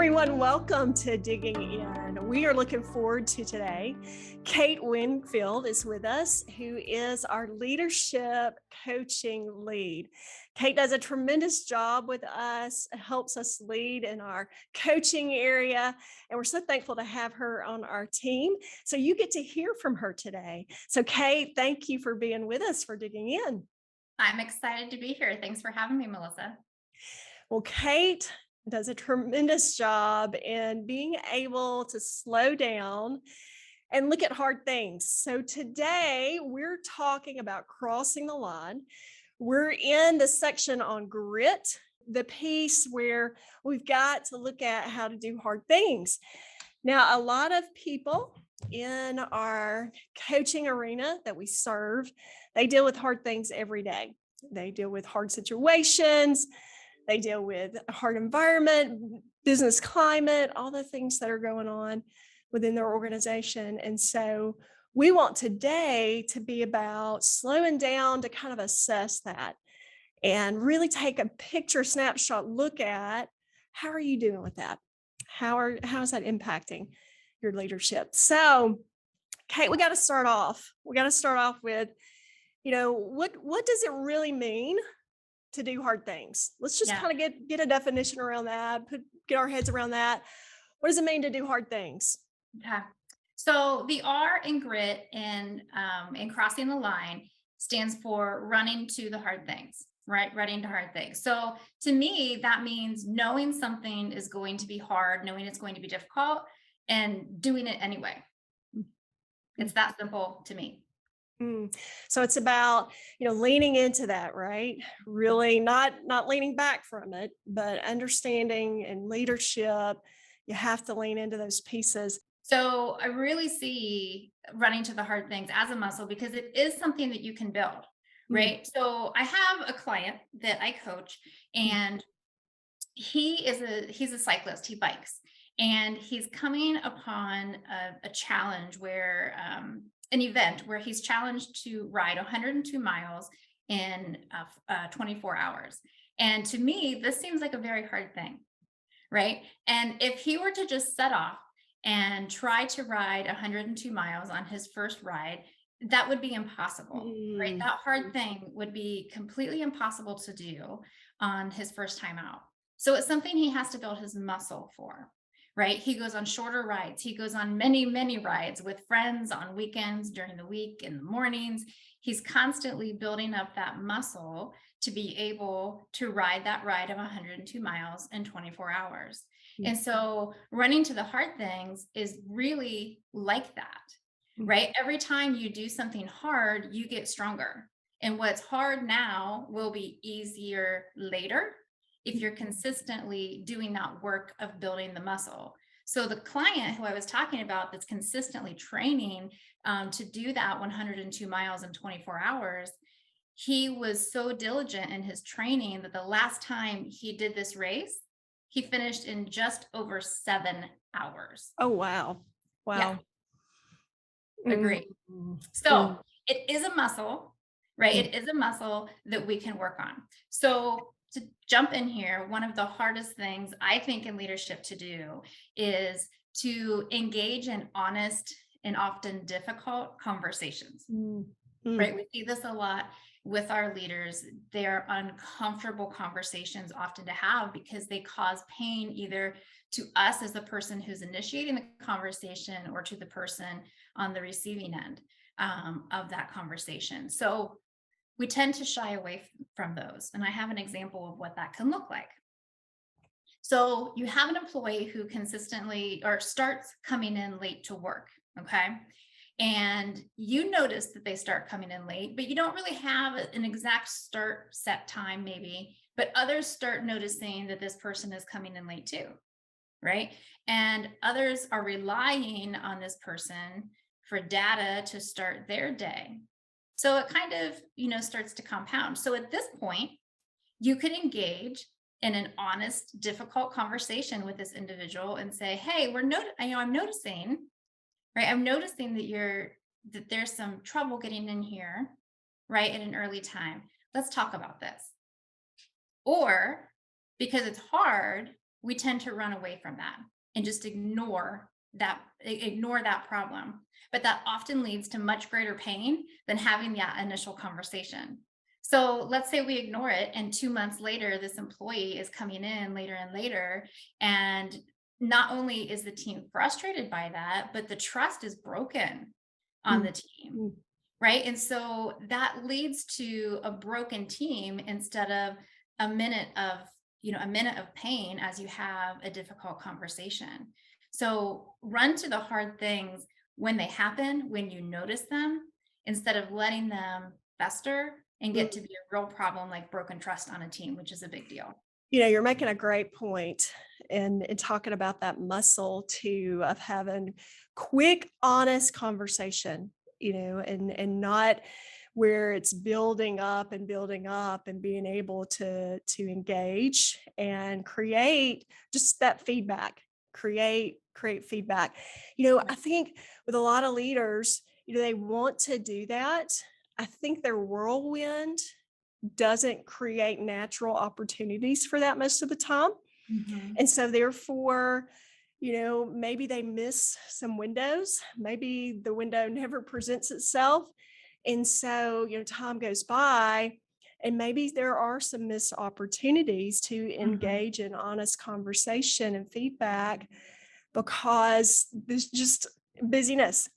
everyone, welcome to Digging In. We are looking forward to today. Kate Wingfield is with us, who is our leadership coaching lead. Kate does a tremendous job with us, helps us lead in our coaching area, and we're so thankful to have her on our team. So you get to hear from her today. So Kate, thank you for being with us for Digging In. I'm excited to be here. Thanks for having me, Melissa. Well, Kate does a tremendous job in being able to slow down and look at hard things. So today we're talking about crossing the line. We're in the section on grit, the piece where we've got to look at how to do hard things. Now, a lot of people in our coaching arena that we serve, they deal with hard things every day. They deal with hard situations. They deal with a hard environment, business climate, all the things that are going on within their organization. And so we want today to be about slowing down to kind of assess that and really take a picture snapshot look at how are you doing with that? How is that impacting your leadership? So, Kate, we got to start off. We got to start off with, what does it really mean to do hard things? Let's just Yeah. kind of get a definition around that, get our heads around that. What does it mean to do hard things? Okay. So the R in grit in crossing the line stands for running to the hard things, right? Running to hard things. So to me, that means knowing something is going to be hard, knowing it's going to be difficult, and doing it anyway. It's that simple to me. Mm. So it's about, leaning into that, right? Really not leaning back from it, but understanding and leadership, you have to lean into those pieces. So I really see running to the hard things as a muscle because it is something that you can build, Mm, right? So I have a client that I coach, mm, and he's a cyclist. He bikes, and he's coming upon a challenge where an event where he's challenged to ride 102 miles in 24 hours. And to me, this seems like a very hard thing, right? And if he were to just set off and try to ride 102 miles on his first ride, that would be impossible, right? mm, That hard thing would be completely impossible to do on his first time out. So it's something he has to build his muscle for, right? He goes on shorter rides. He goes on many, many rides with friends on weekends, during the week, in the mornings. He's constantly building up that muscle to be able to ride that ride of 102 miles in 24 hours. mm, And so running to the hard things is really like that, mm. right? Every time you do something hard, you get stronger. And what's hard now will be easier later if you're consistently doing that work of building the muscle. So the client who I was talking about that's consistently training to do that 102 miles in 24 hours, he was so diligent in his training that the last time he did this race, he finished in just over 7 hours. Oh, wow. Yeah, Wow. Mm, agree. mm, So it is a muscle, right? mm. It is a muscle that we can work on. So to jump in here, one of the hardest things I think in leadership to do is to engage in honest and often difficult conversations. Mm, mm, Right. We see this a lot with our leaders. They're uncomfortable conversations often to have because they cause pain either to us as the person who's initiating the conversation or to the person on the receiving end of that conversation. So we tend to shy away from those. And I have an example of what that can look like. So you have an employee who consistently or starts coming in late to work. Okay. And you notice that they start coming in late, but you don't really have an exact start set time, maybe, but others start noticing that this person is coming in late too. Right. And others are relying on this person for data to start their day. So it kind of, starts to compound. So at this point, you could engage in an honest, difficult conversation with this individual and say, "Hey, I'm noticing, right? I'm noticing that there's some trouble getting in here, right, at an early time. Let's talk about this." Or because it's hard, we tend to run away from that and just ignore that problem. But that often leads to much greater pain than having that initial conversation. So let's say we ignore it, and 2 months later, this employee is coming in later and later. And not only is the team frustrated by that, but the trust is broken on Mm, the team. mm. Right. And so that leads to a broken team instead of a minute of, a minute of pain as you have a difficult conversation. So run to the hard things when they happen, when you notice them, instead of letting them fester and get to Mm. be a real problem like broken trust on a team, which is a big deal. You're making a great point and talking about that muscle too of having quick, honest conversation, and not where it's building up and being able to engage and create just that feedback. Create feedback. I Right. think with a lot of leaders, they want to do that. I think their whirlwind doesn't create natural opportunities for that most of the time. Mhm. And so therefore, maybe they miss some windows. Maybe the window never presents itself. And so, time goes by and maybe there are some missed opportunities to Mhm. engage in honest conversation and feedback because there's just busyness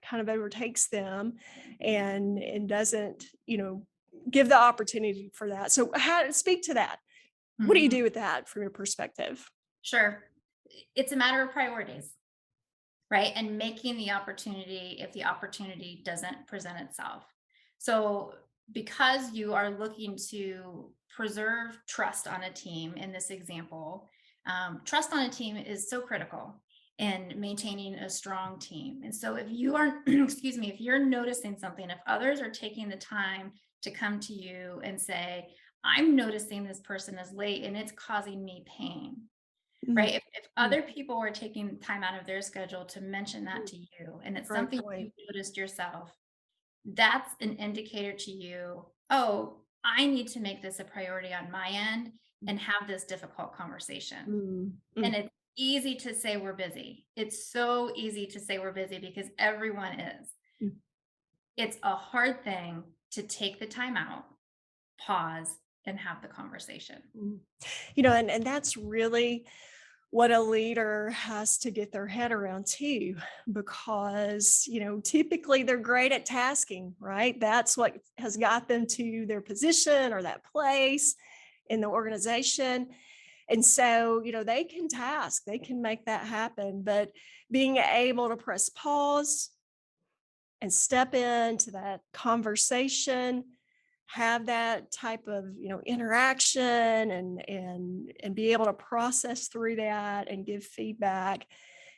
kind of overtakes them and doesn't give the opportunity for that. So how speak to that? What do you Mhm. do with that from your perspective? Sure. It's a matter of priorities. Right? And making the opportunity if the opportunity doesn't present itself. So, because you are looking to preserve trust on a team in this example, trust on a team is so critical in maintaining a strong team. And so, if you are, excuse me, if you're noticing something, if others are taking the time to come to you and say, I'm noticing this person is late and it's causing me pain, Mm, right? If mm, other people are taking time out of their schedule to mention that mm. to you, and it's Great something you've point. noticed yourself, that's an indicator to you, oh, I need to make this a priority on my end and have this difficult conversation. Mm, And mm, it's easy to say we're busy. It's so easy to say we're busy because everyone is. mm, It's a hard thing to take the time out, pause, and have the conversation. mm. And that's really what a leader has to get their head around too, because, typically they're great at tasking, right? That's what has got them to their position or that place in the organization. And so, they can task, they can make that happen, but being able to press pause and step into that conversation, have that type of interaction and be able to process through that and give feedback.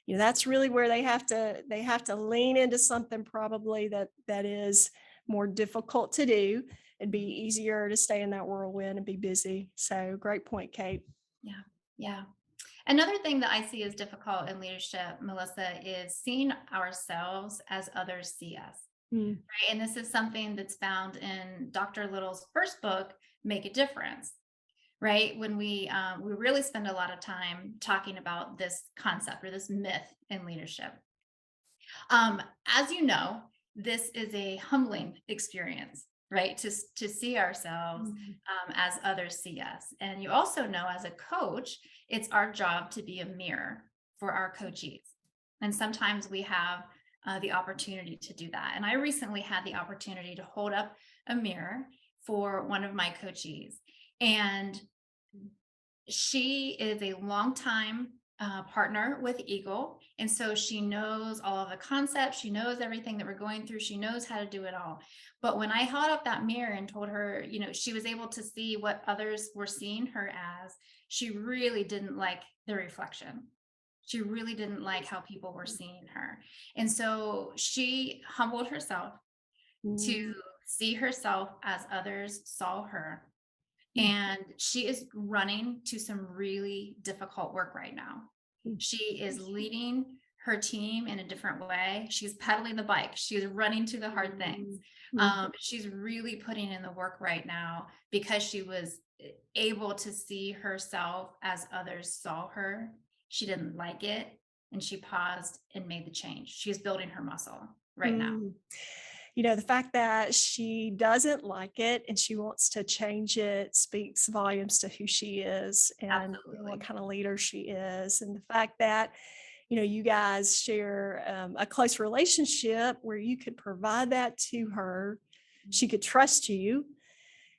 That's really where they have to lean into something probably that is more difficult to do and be easier to stay in that whirlwind and be busy. So great point, Kate. Yeah. Yeah. Another thing that I see as difficult in leadership, Melissa, is seeing ourselves as others see us. Mm, Right? And this is something that's found in Dr. Little's first book, Make a Difference. Right? When we really spend a lot of time talking about this concept or this myth in leadership. As you know, this is a humbling experience, right? To see ourselves mm, as others see us. And you also know, as a coach, it's our job to be a mirror for our coachees. And sometimes we have the opportunity to do that. And I recently had the opportunity to hold up a mirror for one of my coachees. And she is a longtime partner with Eagle. And so she knows all of the concepts. She knows everything that we're going through. She knows how to do it all. But when I held up that mirror and told her, she was able to see what others were seeing her as, she really didn't like the reflection. She really didn't like how people were seeing her. And so she humbled herself to mm, see herself as others saw her, mm, and she is running to some really difficult work right now. mm, She is leading her team in a different way. She's pedaling the bike. She's running to the hard things. mm, mm, She's really putting in the work right now because she was able to see herself as others saw her. She didn't like it, and she paused and made the change. She's building her muscle right now. Mm. The fact that she doesn't like it and she wants to change it speaks volumes to who she is and what Absolutely. kind of leader she is. And the fact that, you guys share a close relationship where you could provide that to her, she could trust you,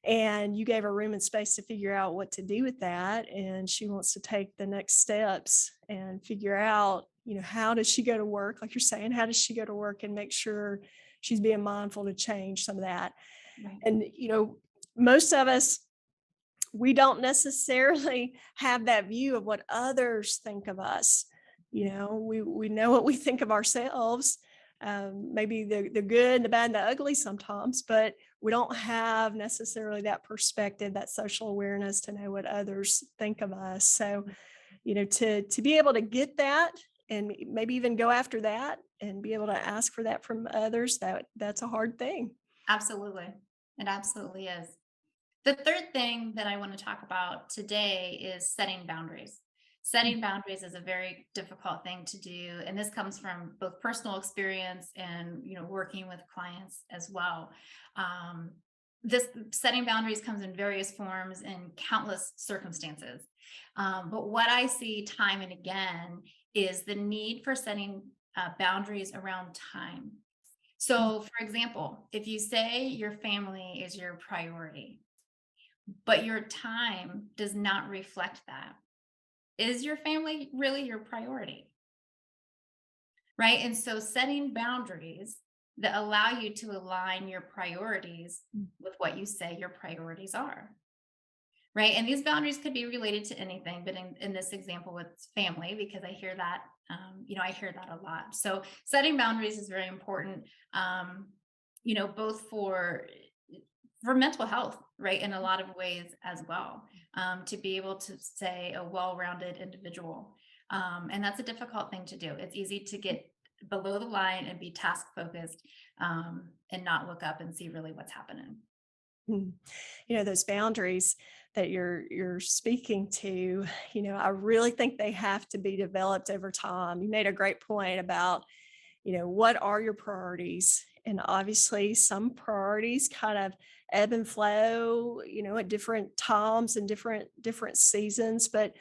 and you gave her room and space to figure out what to do with that. And she wants to take the next steps and figure out, how does she go to work, like you're saying, how does she go to work and make sure she's being mindful to change some of that. Right. And most of us, we don't necessarily have that view of what others think of us. We know what we think of ourselves, maybe the good, the bad, the ugly sometimes, but we don't have necessarily that perspective, that social awareness to know what others think of us. So, to be able to get that and maybe even go after that and be able to ask for that from others, that's a hard thing. Absolutely. It absolutely is. The third thing that I want to talk about today is setting boundaries. Setting boundaries is a very difficult thing to do, and this comes from both personal experience and working with clients as well. Um, this setting boundaries comes in various forms in countless circumstances, but what I see time and again is the need for setting boundaries around time. So, for example, if you say your family is your priority, but your time does not reflect that. Is your family really your priority? Right. And so setting boundaries that allow you to align your priorities with what you say your priorities are. Right. And these boundaries could be related to anything, but in this example, it's family, because I hear that, I hear that a lot. So setting boundaries is very important, both for mental health, right? In a lot of ways as well, to be able to say a well-rounded individual. And that's a difficult thing to do. It's easy to get below the line and be task focused, and not look up and see really what's happening. Mm. Those boundaries that you're speaking to, I really think they have to be developed over time. You made a great point about, what are your priorities? And obviously some priorities kind of ebb and flow, at different times and different seasons, but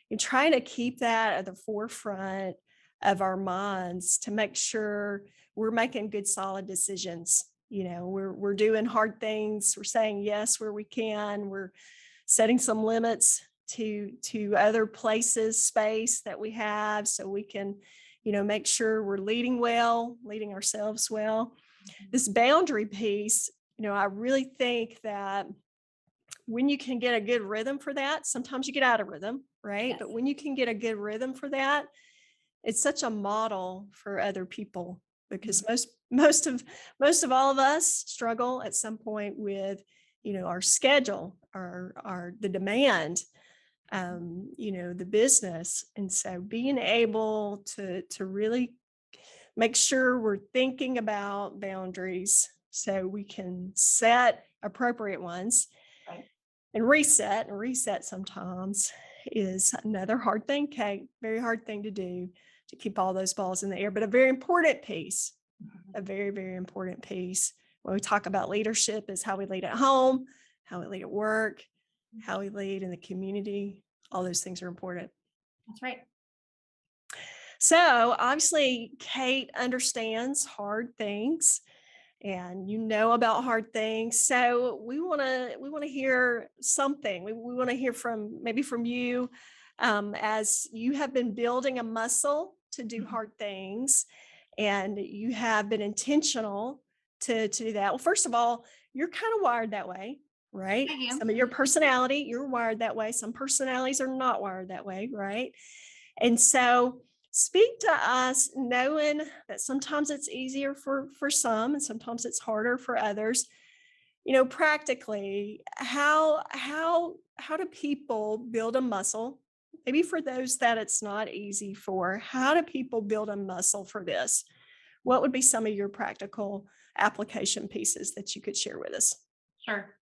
you're trying to keep that at the forefront of our minds to make sure we're making good solid decisions. We're doing hard things, we're saying yes where we can, we're setting some limits to other places, space that we have, so we can make sure we're leading well, leading ourselves well. This boundary piece, I really think that when you can get a good rhythm for that, sometimes you get out of rhythm, right? Yes. But when you can get a good rhythm for that, it's such a model for other people, because Mhm. most of all of us struggle at some point with, our schedule, our the demand, the business. And so being able to really make sure we're thinking about boundaries so we can set appropriate ones Right. and reset sometimes is another hard thing, Kate. Very hard thing to do, to keep all those balls in the air, but a very important piece, Mhm. a very, very important piece. When we talk about leadership, is how we lead at home, how we lead at work, how we lead in the community. All those things are important. That's right. So obviously, Kate understands hard things and about hard things. So we want to hear something. We want to hear from you, as you have been building a muscle to do Mhm. hard things, and you have been intentional to do that. Well, first of all, you're kind of wired that way, right? I am. Some of your personality, you're wired that way. Some personalities are not wired that way, right? And so speak to us knowing that sometimes it's easier for some and sometimes it's harder for others. Practically, how do people build a muscle? Maybe for those that it's not easy for, how do people build a muscle for this? What would be some of your practical application pieces that you could share with us? Sure.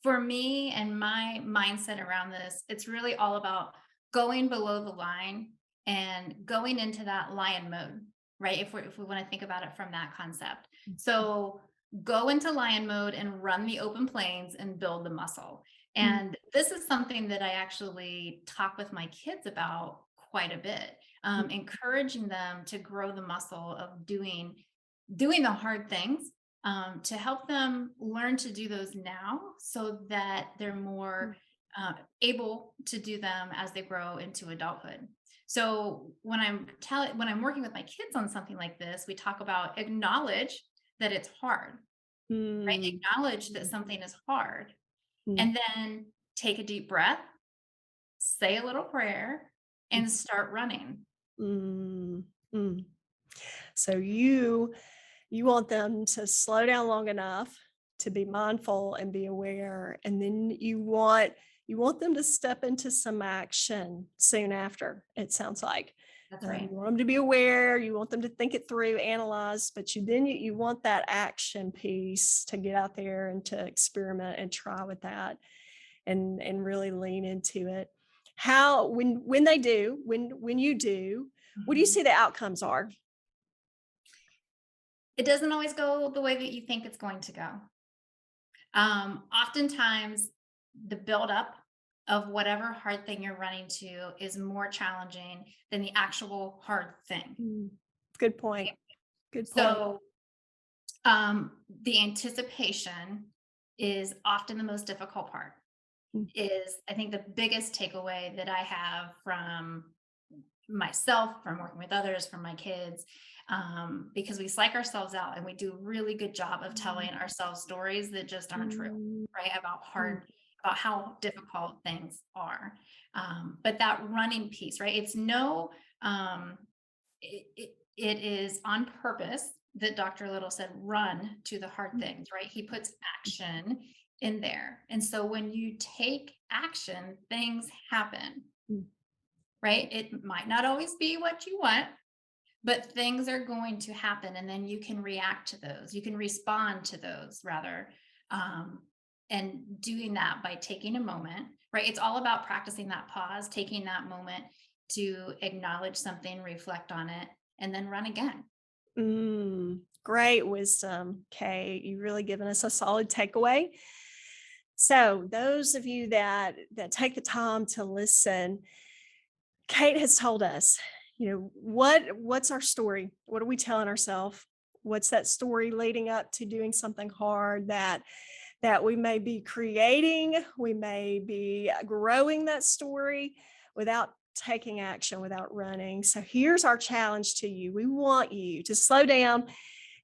For me and my mindset around this, it's really all about going below the line and going into that lion mode, right? If we want to think about it from that concept. So go into lion mode and run the open plains and build the muscle. Mm, And this is something that I actually talk with my kids about quite a bit, mm, encouraging them to grow the muscle of doing the hard things, to help them learn to do those now so that they're more mm, able to do them as they grow into adulthood. So when I'm working with my kids on something like this, we talk about acknowledge that it's hard, right? mm, Acknowledge that mm, something is hard, mm, and then take a deep breath, say a little prayer, mm, and start running. mm, mm. So you want them to slow down long enough to be mindful and be aware, and then you want them to step into some action soon after, it sounds like. That's right. You want them to be aware, you want them to think it through, analyze, but you want that action piece to get out there and to experiment and try with that and really lean into it. How when they do, when you do, what do you Mhm. see the outcomes are? It doesn't always go the way that you think it's going to go. Oftentimes, the buildup of whatever hard thing you're running to is more challenging than the actual hard thing. Mm, good point. Good point. So, the anticipation is often the most difficult part. Mm, Is I think the biggest takeaway that I have from myself, from working with others, from my kids, because we psych ourselves out and we do a really good job of telling ourselves stories that just aren't true, mm, right? mm, About how difficult things are. But that running piece, right? It's no, it is on purpose that Dr. Little said, run to the hard mm, things, right? He puts action in there. And so when you take action, things happen, mm, right? It might not always be what you want, but things are going to happen. And then you can react to those. You can respond to those rather. Um, and doing that by taking a moment, right? It's all about practicing that pause, taking that moment to acknowledge something, reflect on it, and then run again. Great wisdom, Kate. You really given us a solid takeaway. So, those of you that take the time to listen, Kate has told us, what's our story? What are we telling ourselves? What's that story leading up to doing something hard that we may be creating, we may be growing that story without taking action, without running. So here's our challenge to you. We want you to slow down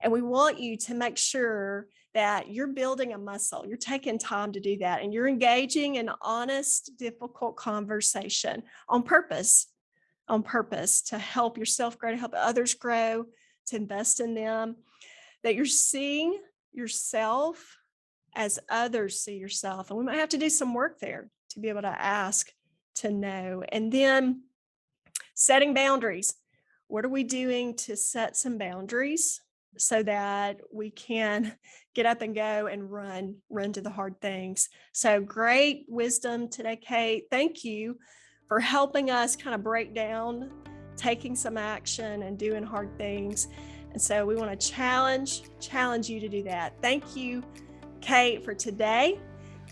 and we want you to make sure that you're building a muscle. You're taking time to do that and you're engaging in honest, difficult conversation on purpose to help yourself grow, to help others grow, to invest in them, that you're seeing yourself as others see yourself. And we might have to do some work there to be able to ask to know. And then setting boundaries. What are we doing to set some boundaries so that we can get up and go and run to the hard things? So great wisdom today, Kate. Thank you for helping us kind of break down taking some action and doing hard things. And so we want to challenge you to do that. Thank you, Kate, for today.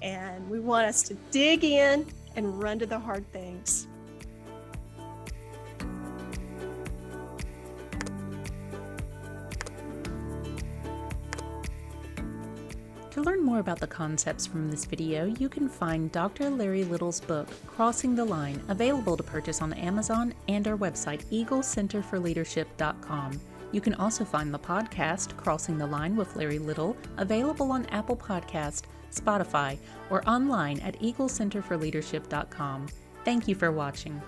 And we want us to dig in and run to the hard things. To learn more about the concepts from this video, you can find Dr. Larry Little's book, Crossing the Line, available to purchase on Amazon and our website, eaglecenterforleadership.com. You can also find the podcast, Crossing the Line with Larry Little, available on Apple Podcast, Spotify, or online at eaglecenterforleadership.com. Thank you for watching.